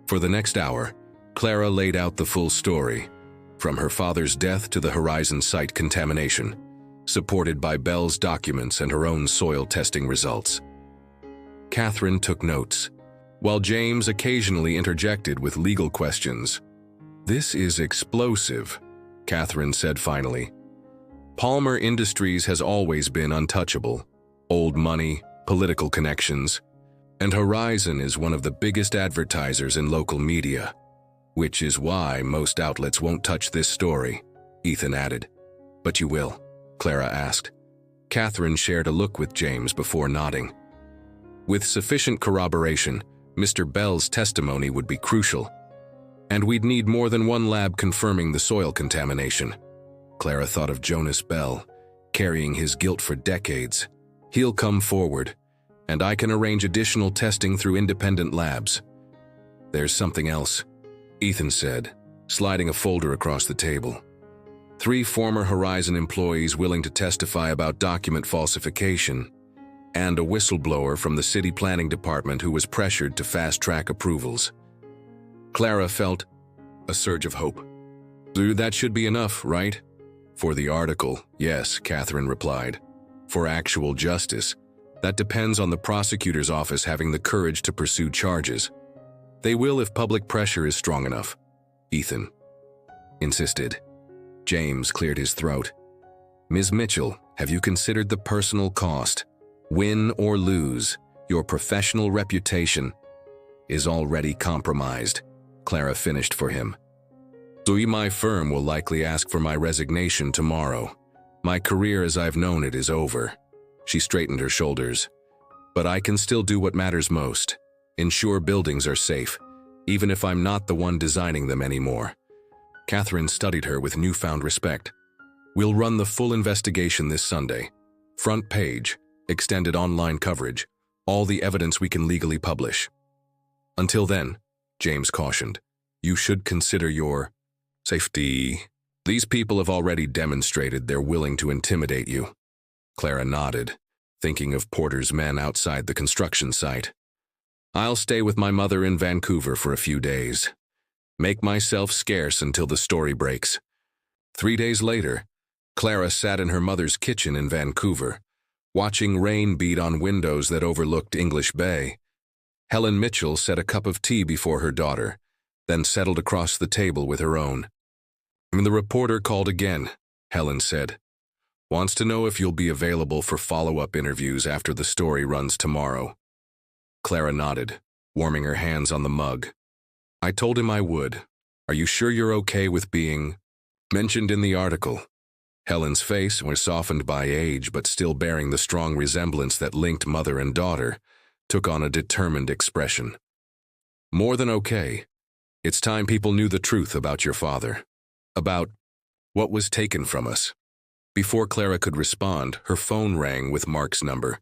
For the next hour, Clara laid out the full story, from her father's death to the Horizon site contamination, supported by Belle's documents and her own soil testing results. Catherine took notes, while James occasionally interjected with legal questions. This is explosive, Catherine said finally. Palmer Industries has always been untouchable. Old money, political connections, And Horizon is one of the biggest advertisers in local media, which is why most outlets won't touch this story, Ethan added. But you will? Clara asked. Catherine shared a look with James before nodding. With sufficient corroboration, Mr. Bell's testimony would be crucial, and we'd need more than one lab confirming the soil contamination. Clara thought of Jonas Bell, carrying his guilt for decades. He'll come forward, and I can arrange additional testing through independent labs. There's something else, Ethan said, sliding a folder across the table. 3 former Horizon employees willing to testify about document falsification, and a whistleblower from the city planning department who was pressured to fast-track approvals. Clara felt a surge of hope. That should be enough, right? For the article, yes, Catherine replied. For actual justice, that depends on the prosecutor's office having the courage to pursue charges. They will if public pressure is strong enough, Ethan insisted. James cleared his throat. Ms. Mitchell, have you considered the personal cost? Win or lose, your professional reputation is already compromised, Clara finished for him. My firm will likely ask for my resignation tomorrow. My career as I've known it is over. She straightened her shoulders. But I can still do what matters most. Ensure buildings are safe, even if I'm not the one designing them anymore. Catherine studied her with newfound respect. We'll run the full investigation this Sunday. Front page, extended online coverage, all the evidence we can legally publish. Until then, James cautioned, you should consider your safety. These people have already demonstrated they're willing to intimidate you. Clara nodded, thinking of Porter's men outside the construction site. I'll stay with my mother in Vancouver for a few days. Make myself scarce until the story breaks. 3 days later, Clara sat in her mother's kitchen in Vancouver, watching rain beat on windows that overlooked English Bay. Helen Mitchell set a cup of tea before her daughter, then settled across the table with her own. The reporter called again, Helen said. Wants to know if you'll be available for follow-up interviews after the story runs tomorrow. Clara nodded, warming her hands on the mug. I told him I would. Are you sure you're okay with being mentioned in the article? Helen's face was softened by age but still bearing the strong resemblance that linked mother and daughter, took on a determined expression. More than okay. It's time people knew the truth about your father. About what was taken from us. Before Clara could respond, her phone rang with Mark's number.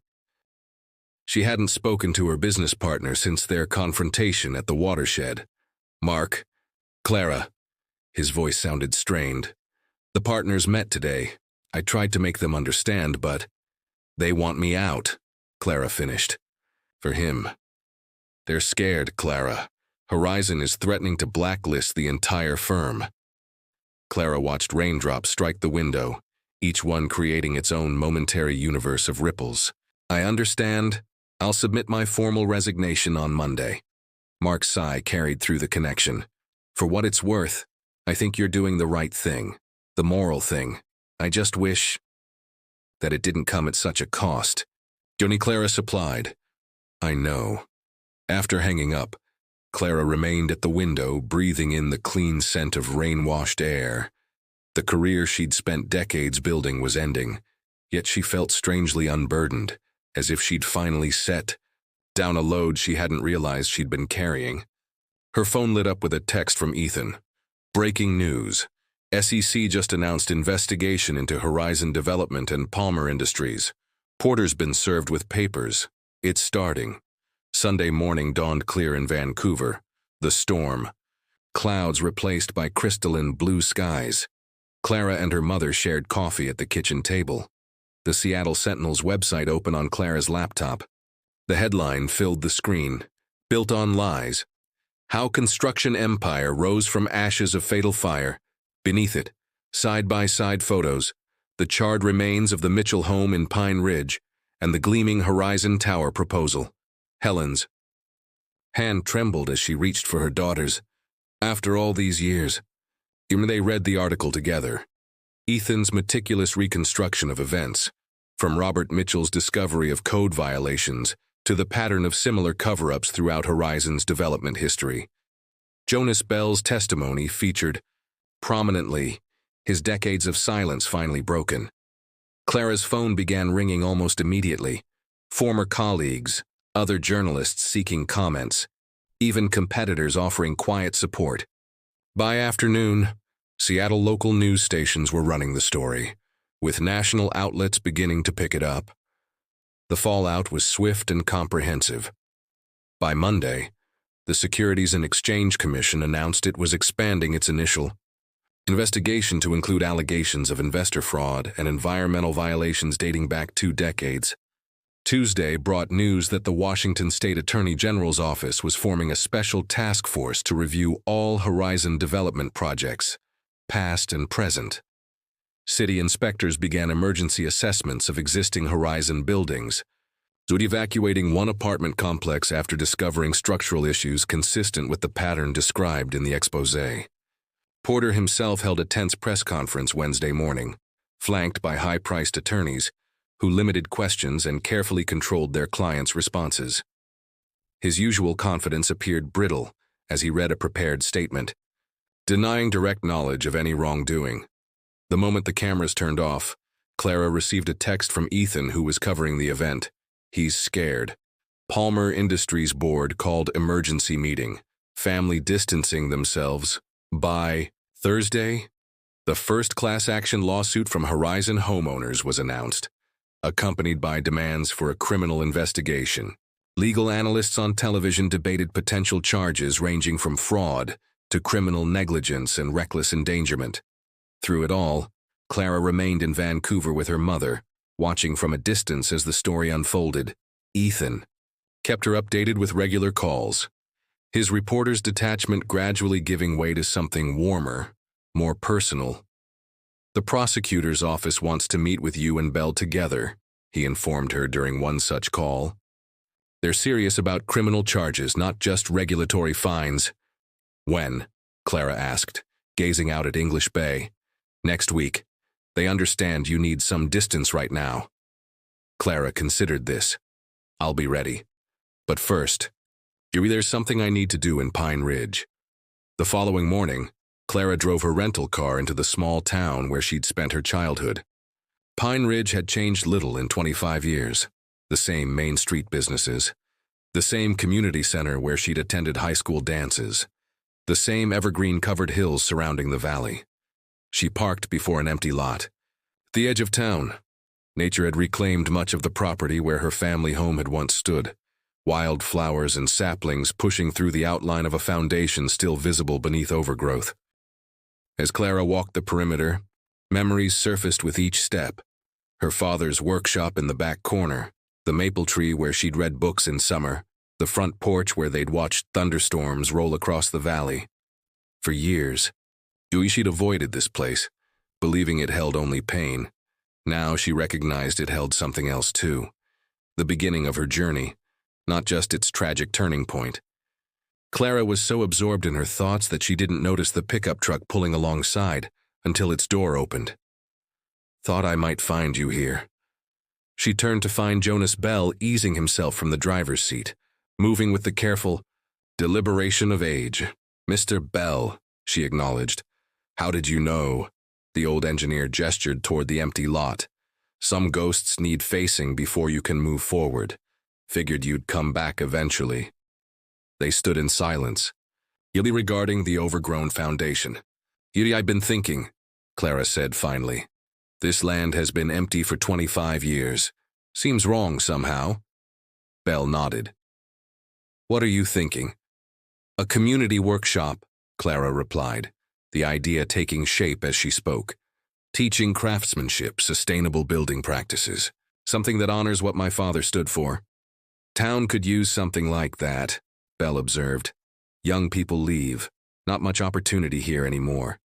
She hadn't spoken to her business partner since their confrontation at the watershed. Mark, Clara. His voice sounded strained. The partners met today. I tried to make them understand, but they want me out, Clara finished. For him. They're scared, Clara. Horizon is threatening to blacklist the entire firm. Clara watched raindrops strike the window, each one creating its own momentary universe of ripples. I understand. I'll submit my formal resignation on Monday. Mark's sigh carried through the connection. For what it's worth, I think you're doing the right thing, the moral thing. I just wish that it didn't come at such a cost. Clara supplied. I know. After hanging up, Clara remained at the window, breathing in the clean scent of rain-washed air. The career she'd spent decades building was ending, yet she felt strangely unburdened, as if she'd finally set down a load she hadn't realized she'd been carrying. Her phone lit up with a text from Ethan. Breaking news. SEC just announced investigation into Horizon Development and Palmer Industries. Porter's been served with papers. It's starting. Sunday morning dawned clear in Vancouver. The storm. Clouds replaced by crystalline blue skies. Clara and her mother shared coffee at the kitchen table. The Seattle Sentinel's website open on Clara's laptop. The headline filled the screen. Built on lies. How construction empire rose from ashes of fatal fire. Beneath it, side-by-side photos, the charred remains of the Mitchell home in Pine Ridge and the gleaming Horizon Tower proposal. Helen's hand trembled as she reached for her daughter's. After all these years, they read the article together. Ethan's meticulous reconstruction of events, from Robert Mitchell's discovery of code violations to the pattern of similar cover-ups throughout Horizon's development history. Jonas Bell's testimony featured prominently, his decades of silence finally broken. Clara's phone began ringing almost immediately. Former colleagues, other journalists seeking comments, even competitors offering quiet support. By afternoon, Seattle local news stations were running the story, with national outlets beginning to pick it up. The fallout was swift and comprehensive. By Monday, the Securities and Exchange Commission announced it was expanding its initial investigation to include allegations of investor fraud and environmental violations dating back 2 decades. Tuesday brought news that the Washington State Attorney General's office was forming a special task force to review all Horizon development projects, past and present. City inspectors began emergency assessments of existing Horizon buildings, evacuating one apartment complex after discovering structural issues consistent with the pattern described in the exposé. Porter himself held a tense press conference Wednesday morning, flanked by high-priced attorneys who limited questions and carefully controlled their clients' responses. His usual confidence appeared brittle as he read a prepared statement, denying direct knowledge of any wrongdoing. The moment the cameras turned off, Clara received a text from Ethan, who was covering the event. He's scared. Palmer Industries Board called emergency meeting, family distancing themselves. By Thursday, the first class action lawsuit from Horizon homeowners was announced, accompanied by demands for a criminal investigation. Legal analysts on television debated potential charges ranging from fraud to criminal negligence and reckless endangerment. Through it all, Clara remained in Vancouver with her mother, watching from a distance as the story unfolded. Ethan kept her updated with regular calls, his reporter's detachment gradually giving way to something warmer, more personal. "The prosecutor's office wants to meet with you and Bell together," he informed her during one such call. "They're serious about criminal charges, not just regulatory fines." "When?" Clara asked, gazing out at English Bay. "Next week. They understand you need some distance right now." Clara considered this. "I'll be ready. But first, there's something I need to do in Pine Ridge." The following morning, Clara drove her rental car into the small town where she'd spent her childhood. Pine Ridge had changed little in 25 years. The same Main Street businesses, the same community center where she'd attended high school dances, the same evergreen-covered hills surrounding the valley. She parked before an empty lot. At the edge of town, nature had reclaimed much of the property where her family home had once stood, wild flowers and saplings pushing through the outline of a foundation still visible beneath overgrowth. As Clara walked the perimeter, memories surfaced with each step. Her father's workshop in the back corner, the maple tree where she'd read books in summer, the front porch where they'd watched thunderstorms roll across the valley. For years, she'd avoided this place, believing it held only pain. Now she recognized it held something else too. The beginning of her journey, not just its tragic turning point. Clara was so absorbed in her thoughts that she didn't notice the pickup truck pulling alongside until its door opened. "Thought I might find you here." She turned to find Jonas Bell easing himself from the driver's seat, moving with the careful deliberation of age. "Mr. Bell," she acknowledged. "How did you know?" The old engineer gestured toward the empty lot. "Some ghosts need facing before you can move forward. Figured you'd come back eventually." They stood in silence, regarding the overgrown foundation. "I've been thinking," Clara said finally. "This land has been empty for 25 years. Seems wrong somehow." Bell nodded. "What are you thinking?" "A community workshop," Clara replied, the idea taking shape as she spoke. "Teaching craftsmanship, sustainable building practices, something that honors what my father stood for." "Town could use something like that," Bell observed. "Young people leave. Not much opportunity here anymore."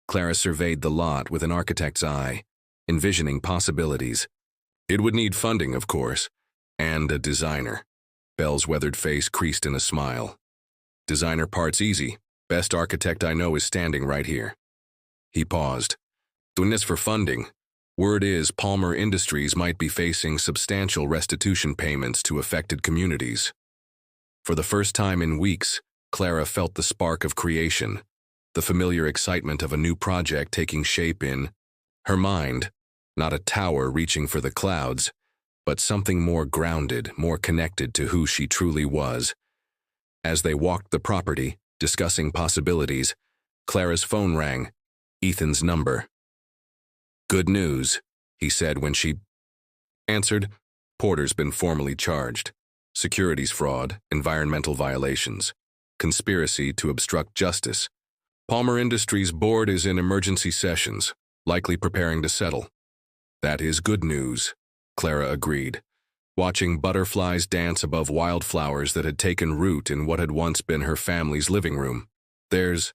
Clara surveyed the lot with an architect's eye, envisioning possibilities. "It would need funding, of course, and a designer." Bell's weathered face creased in a smile. "Designer part's easy. Best architect I know is standing right here." He paused. "Doing this for funding. Word is Palmer Industries might be facing substantial restitution payments to affected communities. For the first time in weeks, Clara felt the spark of creation, the familiar excitement of a new project taking shape in her mind, not a tower reaching for the clouds, but something more grounded, more connected to who she truly was. As they walked the property, discussing possibilities, Clara's phone rang, Ethan's number. "Good news," he said when she answered. "Porter's been formally charged. Securities fraud, environmental violations, conspiracy to obstruct justice. Palmer Industries board is in emergency sessions, likely preparing to settle." "That is good news," Clara agreed, watching butterflies dance above wildflowers that had taken root in what had once been her family's living room. "There's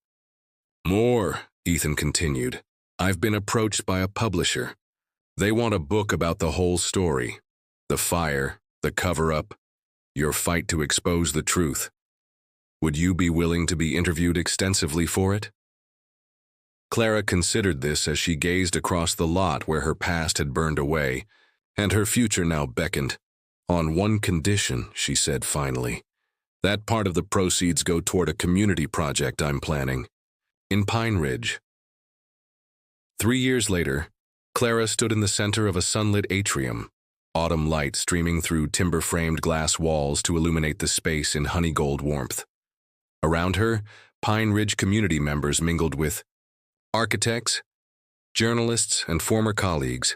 more," Ethan continued. "I've been approached by a publisher. They want a book about the whole story. The fire, the cover-up, your fight to expose the truth. Would you be willing to be interviewed extensively for it?" Clara considered this as she gazed across the lot where her past had burned away, and her future now beckoned. "On one condition," she said finally. "That part of the proceeds go toward a community project I'm planning in Pine Ridge." 3 years later, Clara stood in the center of a sunlit atrium, autumn light streaming through timber-framed glass walls to illuminate the space in honey-gold warmth. Around her, Pine Ridge community members mingled with architects, journalists, and former colleagues,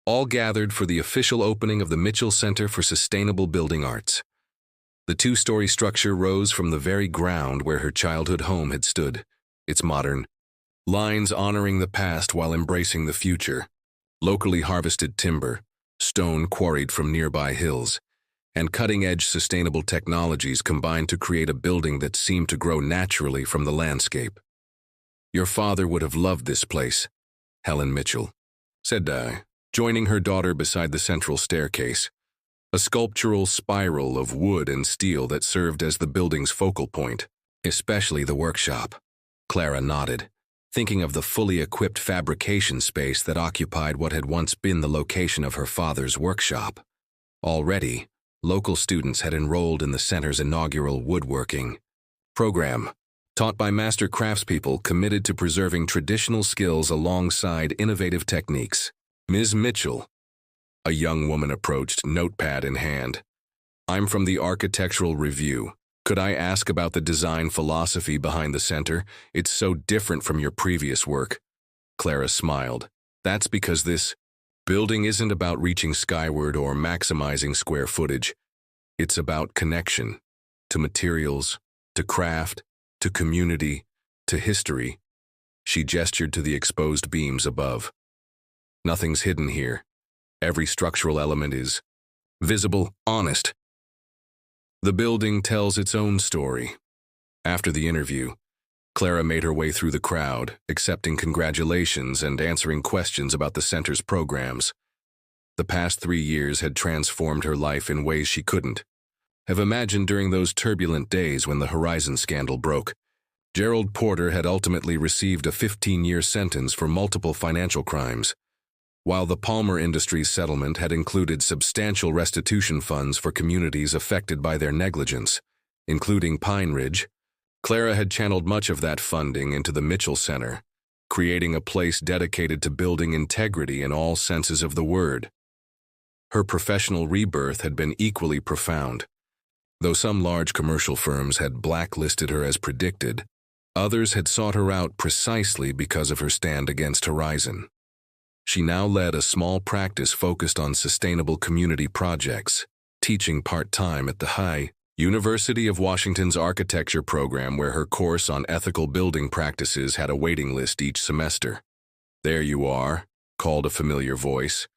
all gathered for the official opening of the Mitchell Center for Sustainable Building Arts. The two-story structure rose from the very ground where her childhood home had stood, its modern lines honoring the past while embracing the future, locally harvested timber, stone quarried from nearby hills, and cutting-edge sustainable technologies combined to create a building that seemed to grow naturally from the landscape. "Your father would have loved this place," Helen Mitchell said, joining her daughter beside the central staircase, a sculptural spiral of wood and steel that served as the building's focal point, especially the workshop. Clara nodded, thinking of the fully equipped fabrication space that occupied what had once been the location of her father's workshop. Already, local students had enrolled in the center's inaugural woodworking program, taught by master craftspeople committed to preserving traditional skills alongside innovative techniques. "Ms. Mitchell," a young woman approached, notepad in hand. "I'm from the Architectural Review. Could I ask about the design philosophy behind the center? It's so different from your previous work." Clara smiled. "That's because this building isn't about reaching skyward or maximizing square footage. It's about connection, to materials, to craft, to community, to history." She gestured to the exposed beams above. "Nothing's hidden here. Every structural element is visible, honest. The building tells its own story." After the interview, Clara made her way through the crowd, accepting congratulations and answering questions about the center's programs. The past 3 years had transformed her life in ways she couldn't have imagined during those turbulent days when the Horizon scandal broke. Gerald Porter had ultimately received a 15-year sentence for multiple financial crimes, while the Palmer Industries settlement had included substantial restitution funds for communities affected by their negligence, including Pine Ridge. Clara had channeled much of that funding into the Mitchell Center, creating a place dedicated to building integrity in all senses of the word. Her professional rebirth had been equally profound. Though some large commercial firms had blacklisted her as predicted, others had sought her out precisely because of her stand against Horizon. She now led a small practice focused on sustainable community projects, teaching part-time at the University of Washington's architecture program, where her course on ethical building practices had a waiting list each semester. "There you are," called a familiar voice.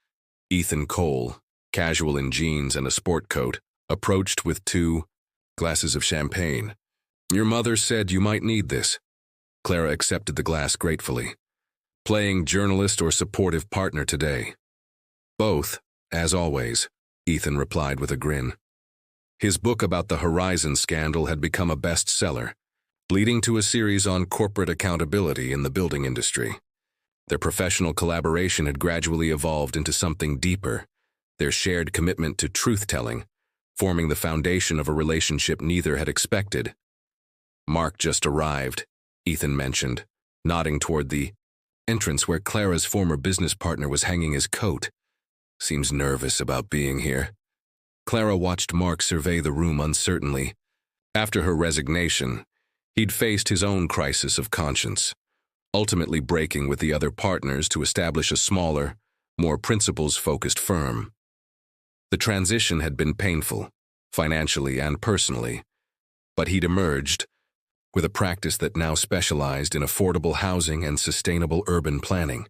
Ethan Cole, casual in jeans and a sport coat, approached with 2 glasses of champagne. "Your mother said you might need this." Clara accepted the glass gratefully. "Playing journalist or supportive partner today?" "Both, as always," Ethan replied with a grin. His book about the Horizon scandal had become a bestseller, leading to a series on corporate accountability in the building industry. Their professional collaboration had gradually evolved into something deeper, their shared commitment to truth-telling, forming the foundation of a relationship neither had expected. "Mark just arrived," Ethan mentioned, nodding toward the entrance where Clara's former business partner was hanging his coat. "Seems nervous about being here." Clara watched Mark survey the room uncertainly. After her resignation, he'd faced his own crisis of conscience, ultimately breaking with the other partners to establish a smaller, more principles-focused firm. The transition had been painful, financially and personally, but he'd emerged with a practice that now specialized in affordable housing and sustainable urban planning.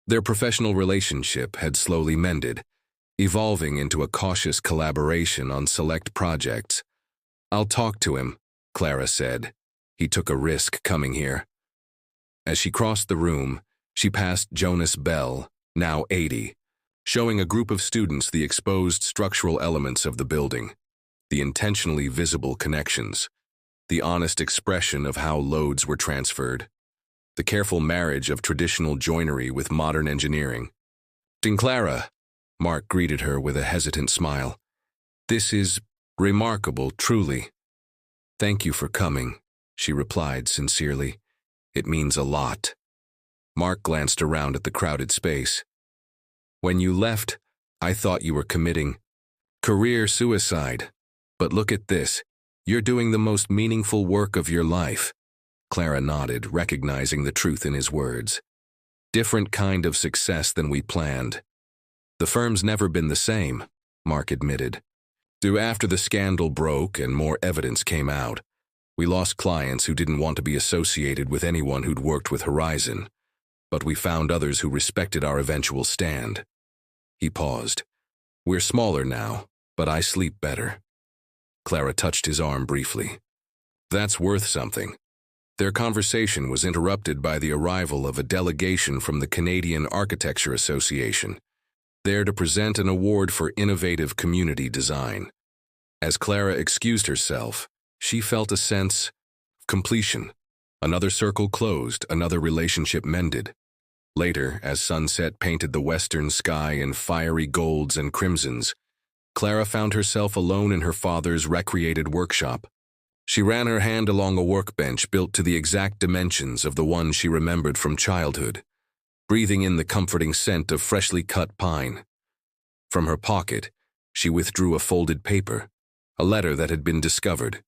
Their professional relationship had slowly mended, evolving into a cautious collaboration on select projects. "I'll talk to him," Clara said. "He took a risk coming here." As she crossed the room, she passed Jonas Bell, now 80, showing a group of students the exposed structural elements of the building, the intentionally visible connections, the honest expression of how loads were transferred, the careful marriage of traditional joinery with modern engineering. "Clara," Mark greeted her with a hesitant smile. "This is remarkable, truly." "Thank you for coming," she replied sincerely. "It means a lot." Mark glanced around at the crowded space. "When you left, I thought you were committing career suicide. But look at this. You're doing the most meaningful work of your life." Clara nodded, recognizing the truth in his words. "Different kind of success than we planned." "The firm's never been the same," Mark admitted. After the scandal broke and more evidence came out, we lost clients who didn't want to be associated with anyone who'd worked with Horizon, but we found others who respected our eventual stand. He paused. "We're smaller now, but I sleep better." Clara touched his arm briefly. "That's worth something." Their conversation was interrupted by the arrival of a delegation from the Canadian Architecture Association, there to present an award for innovative community design. As Clara excused herself, she felt a sense of completion. Another circle closed, another relationship mended. Later, as sunset painted the western sky in fiery golds and crimsons, Clara found herself alone in her father's recreated workshop. She ran her hand along a workbench built to the exact dimensions of the one she remembered from childhood, breathing in the comforting scent of freshly cut pine. From her pocket, she withdrew a folded paper, a letter that had been discovered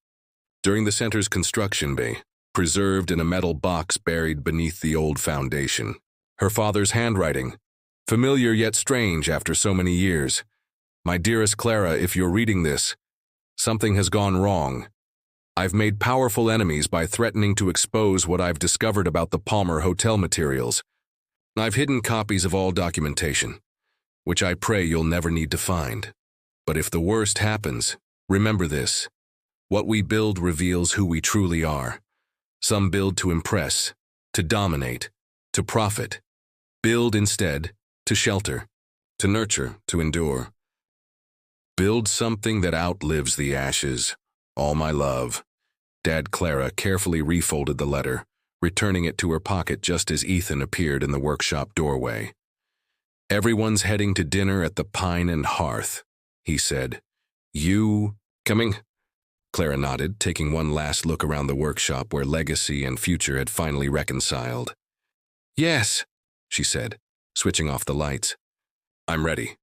during the center's construction bay, preserved in a metal box buried beneath the old foundation. Her father's handwriting, familiar yet strange after so many years. "My dearest Clara, if you're reading this, something has gone wrong. I've made powerful enemies by threatening to expose what I've discovered about the Palmer Hotel materials. I've hidden copies of all documentation, which I pray you'll never need to find. But if the worst happens, remember this. What we build reveals who we truly are. Some build to impress, to dominate, to profit. Build instead to shelter, to nurture, to endure. Build something that outlives the ashes. All my love." Dad Clara carefully refolded the letter, returning it to her pocket just as Ethan appeared in the workshop doorway. "Everyone's heading to dinner at the Pine and Hearth," he said. "You coming?" Clara nodded, taking one last look around the workshop where legacy and future had finally reconciled. "Yes," she said, switching off the lights. "I'm ready."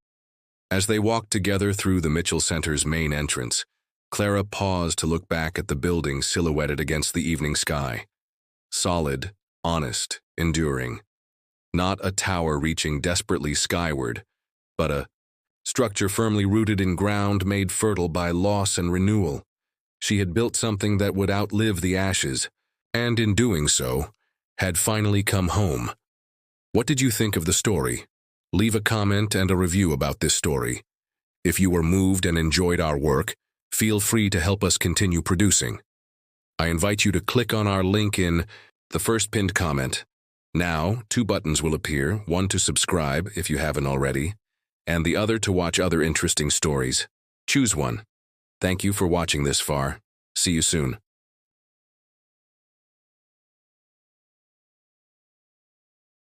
As they walked together through the Mitchell Center's main entrance, Clara paused to look back at the building silhouetted against the evening sky. Solid, honest, enduring. Not a tower reaching desperately skyward, but a structure firmly rooted in ground made fertile by loss and renewal. She had built something that would outlive the ashes, and in doing so, had finally come home. What did you think of the story? Leave a comment and a review about this story. If you were moved and enjoyed our work, feel free to help us continue producing. I invite you to click on our link in the first pinned comment. Now, 2 buttons will appear, one to subscribe if you haven't already, and the other to watch other interesting stories. Choose one. Thank you for watching this far. See you soon.